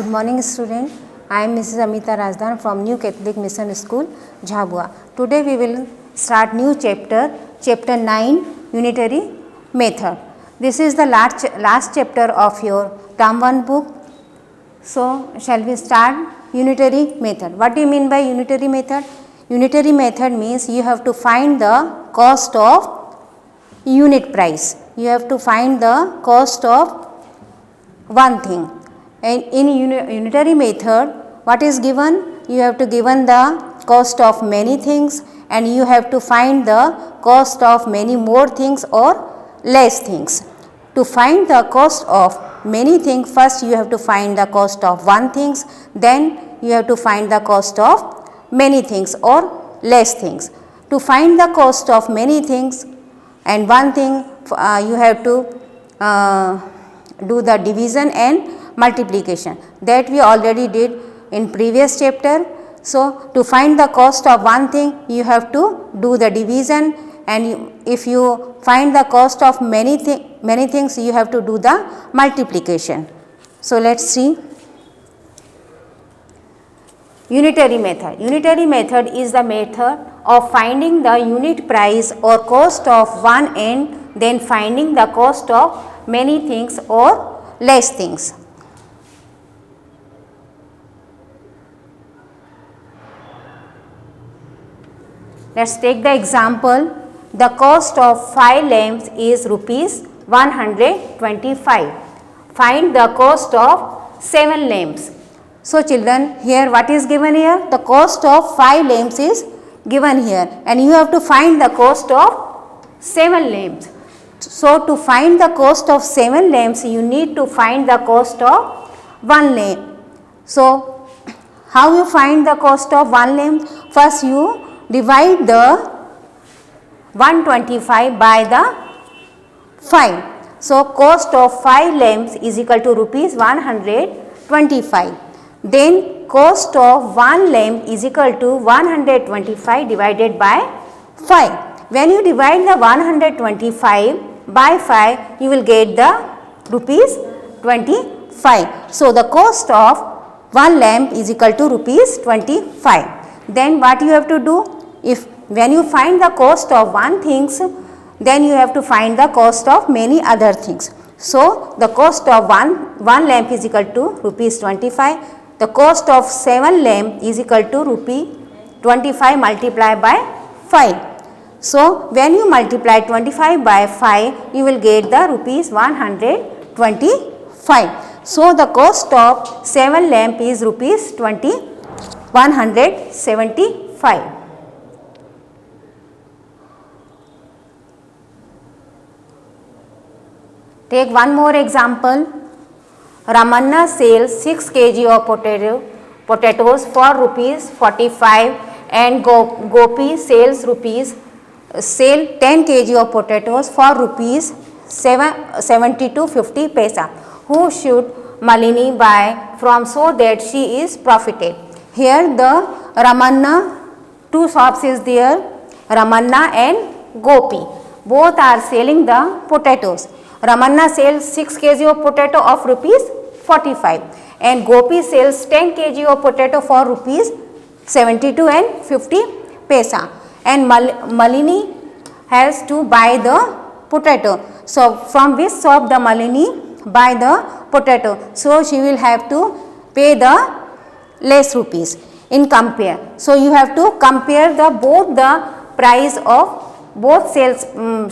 Good morning student. I am Mrs. Amita Rajdan from New Catholic Mission School, Jhabua. Today we will start new chapter 9, Unitary Method. This is the last chapter of your term 1 book. So shall we start unitary method? What do you mean by unitary method? Unitary method means you have to find the cost of unit price. You have to find the cost of one thing. And in unitary method, what is given? You have to given the cost of many things and you have to find the cost of many more things or less things. To find the cost of many things, first you have to find the cost of one things, then you have to find the cost of many things or less things. To find the cost of many things and one thing, you have to do the division and multiplication, that we already did in previous chapter. So to find the cost of one thing, you have to do the division, and if you find the cost of many things, you have to do the multiplication. So let's see. Unitary method. Unitary method is the method of finding the unit price or cost of one and then finding the cost of many things or less things. Let's take the example. The cost of 5 lamps is rupees 125. Find the cost of 7 lamps. So children, here what is given here? The cost of 5 lamps is given here and you have to find the cost of 7 lamps. So to find the cost of 7 lamps, you need to find the cost of 1 lamp. So how you find the cost of 1 lamp? First you divide the 125 by the 5. So cost of 5 lamps is equal to rupees 125. Then cost of 1 lamp is equal to 125 divided by 5. When you divide the 125 by 5, you will get the rupees 25. So the cost of 1 lamp is equal to rupees 25. Then what you have to do? When you find the cost of one things, then you have to find the cost of many other things. So the cost of one lamp is equal to rupees 25. The cost of 7 lamp is equal to rupee 25 multiplied by 5. So when you multiply 25 by 5, you will get the rupees 125. So the cost of 7 lamp is rupees 175. Take one more example. Ramanna sells 6 kg of potatoes for rupees 45 and Gopi sells 10 kg of potatoes for rupees 72.50 paisa. Who should Malini buy from so that she is profited? Here the Ramanna, two shops is there, Ramanna and Gopi. Both are selling the potatoes. Ramanna sells 6 kg of potato of rupees 45 and Gopi sells 10 kg of potato for rupees 72 and 50 paisa, and Malini has to buy the potato. So from which shop the Malini buy the potato? So she will have to pay the less rupees in compare. So you have to compare both the price of both sales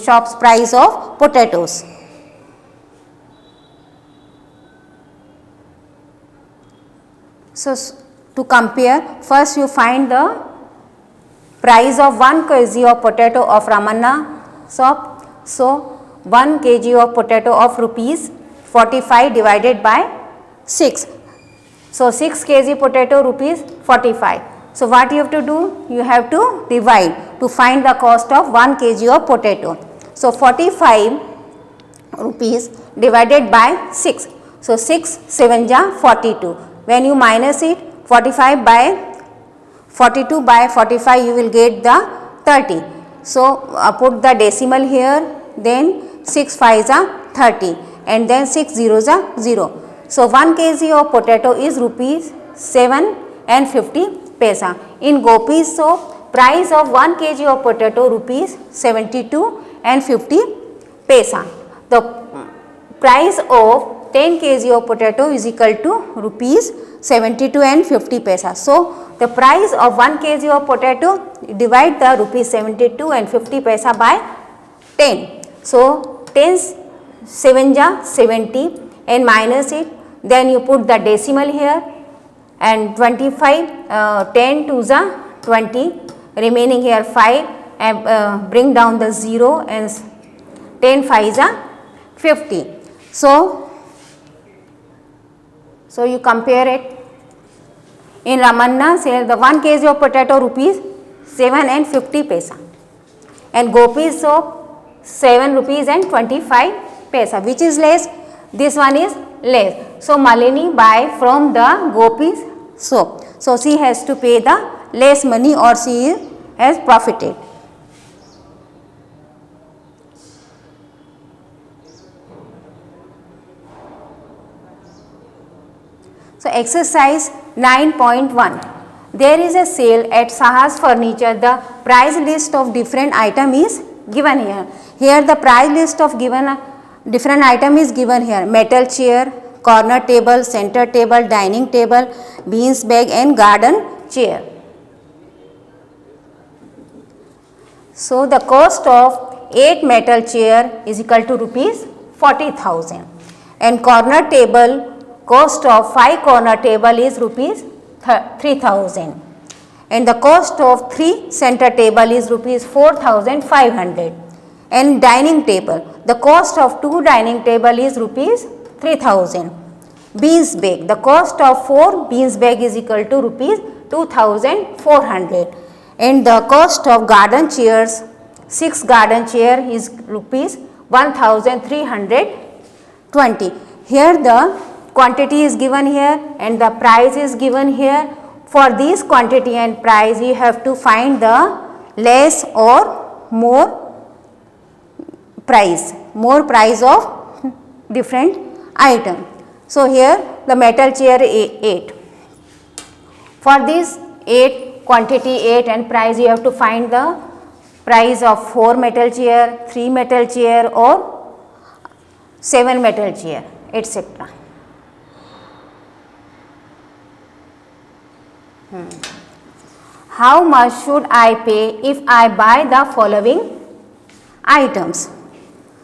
shops price of potatoes. So to compare, first you find the price of 1 kg of potato of Ramanna shop. So 1 kg of potato of rupees 45 divided by 6. So 6 kg potato rupees 45. So what you have to do? You have to divide to find the cost of 1 kg of potato. So 45 rupees divided by 6. So 6 7 ja 42. When you minus it, 45 by 42 by 45, you will get the 30. So put the decimal here, then 6 5 are 30 and then 6 zeros are 0. So 1 kg of potato is rupees 7 and 50 paisa. In Gopi's shop, price of 1 kg of potato rupees 72 and 50 paisa. The price of 10 kg of potato is equal to rupees 72 and 50 paisa. So the price of 1 kg of potato, divide the rupees 72 and 50 paisa by 10. So 10 7 ja 70 and minus it, then you put the decimal here and 25, 10 2 ja 20, remaining here 5 and bring down the 0 and 10 5 ja 50. So you compare it. In Ramanna sale, the 1 kg of potato rupees 7 and 50 paisa, and Gopi's shop 7 rupees and 25 paisa. Which is less? This one is less. So Malini buy from the Gopi's shop. So she has to pay the less money, or she has profited. So exercise 9.1. There is a sale at Saha's Furniture. The price list of different item is given here. Here the price list of given different item is given here. Metal chair, corner table, center table, dining table, beans bag and garden chair. So the cost of 8 metal chair is equal to rupees 40,000, and corner table cost of 5 corner table is rupees 3,000, and the cost of 3 center table is rupees 4,500, and dining table, the cost of 2 dining table is rupees 3,000. Beans bag, the cost of 4 beans bag is equal to rupees 2,400, and the cost of garden chairs, 6 garden chair is rupees 1,320. Here the quantity is given here and the price is given here. For this quantity and price, you have to find the less or more price of different item. So here the metal chair 8. For this 8 quantity 8 and price, you have to find the price of 4 metal chair, 3 metal chair or 7 metal chair, etc. How much should I pay if I buy the following items?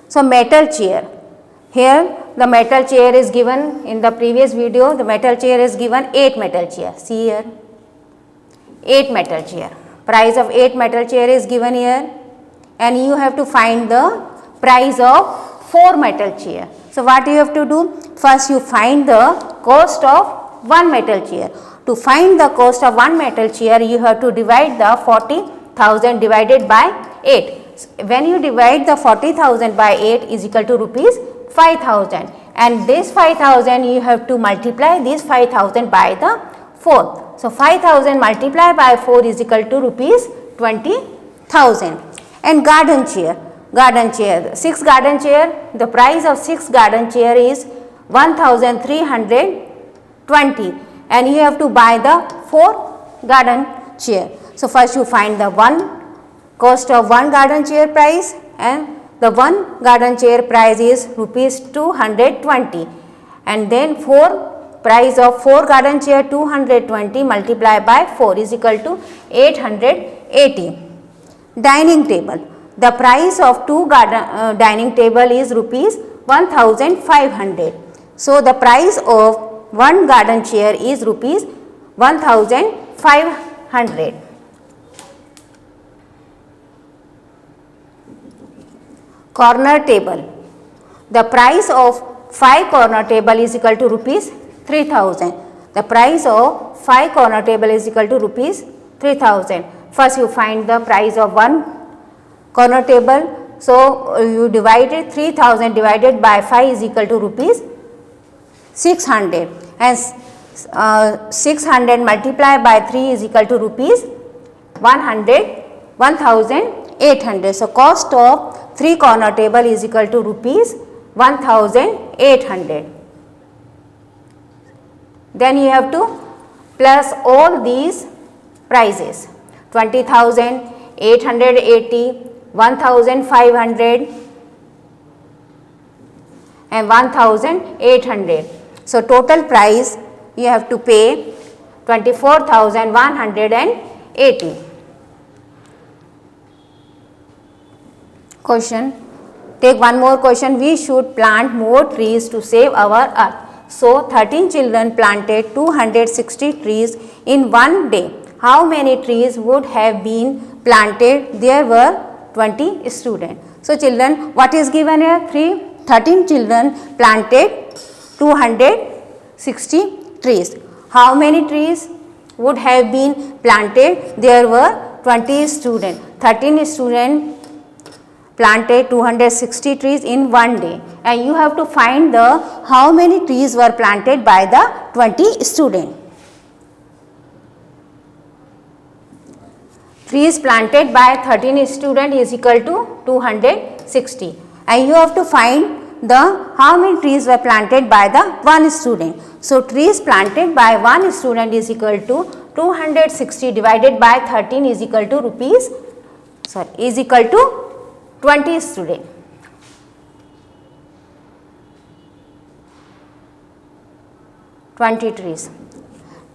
So metal chair, here the metal chair is given in the previous video, the metal chair is given 8 metal chair. See here, 8 metal chair. Price of 8 metal chair is given here, and you have to find the price of 4 metal chair. So what you have to do? First you find the cost of 1 metal chair. To find the cost of 1 metal chair, you have to divide the 40,000 divided by 8. When you divide the 40,000 by 8 is equal to rupees 5,000, and this 5,000 you have to multiply this 5,000 by the 4. So 5,000 multiplied by 4 is equal to rupees 20,000. And garden chair, 6 garden chair, the price of 6 garden chair is 1,320, and you have to buy the 4 garden chair. So first you find the cost of 1 garden chair price, and the 1 garden chair price is rupees 220, and then price of 4 garden chair 220 multiplied by 4 is equal to 880. Dining table, the price of 2 dining table is rupees 1,500. So the price of 1 garden chair is rupees 1,500. Corner table, the price of 5 corner table is equal to rupees 3,000. The price of 5 corner table is equal to rupees 3,000. First you find the price of 1 corner table. So you divide it, 3,000 divided by 5 is equal to rupees 600, and 600 multiplied by 3 is equal to rupees 1,800. So cost of 3 corner table is equal to rupees 1,800. Then you have to plus all these prices, 20,000, 880, 1,500 and 1,800. So total price you have to pay 24,180. Question. Take one more question. We should plant more trees to save our earth. So 13 children planted 260 trees in one day. How many trees would have been planted? There were 20 students. So children, what is given here? 13 children planted 260 trees. How many trees would have been planted? There were 20 students. 13 students planted 260 trees in one day, and you have to find the how many trees were planted by the 20 students. Trees planted by 13 students is equal to 260, and you have to find the how many trees were planted by the one student. So trees planted by one student is equal to 260 divided by 13 is equal to is equal to 20 students. Trees.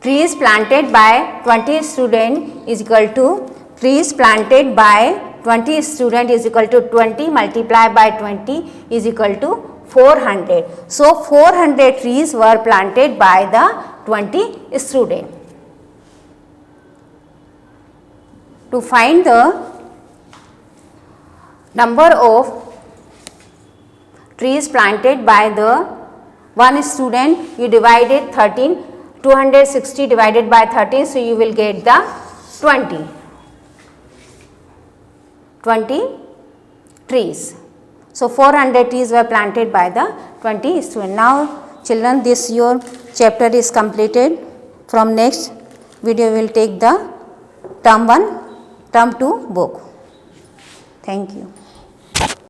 Trees planted by 20 students is equal to trees planted by 20 students is equal to 20 multiplied by 20 is equal to 400. So 400 trees were planted by the 20 students. To find the number of trees planted by the one student, you divided 260 divided by 13, so you will get the 20 trees. So 400 trees were planted by the 20 students. Now children, this your chapter is completed. From next video we will take the term 1, term 2 book. Thank you.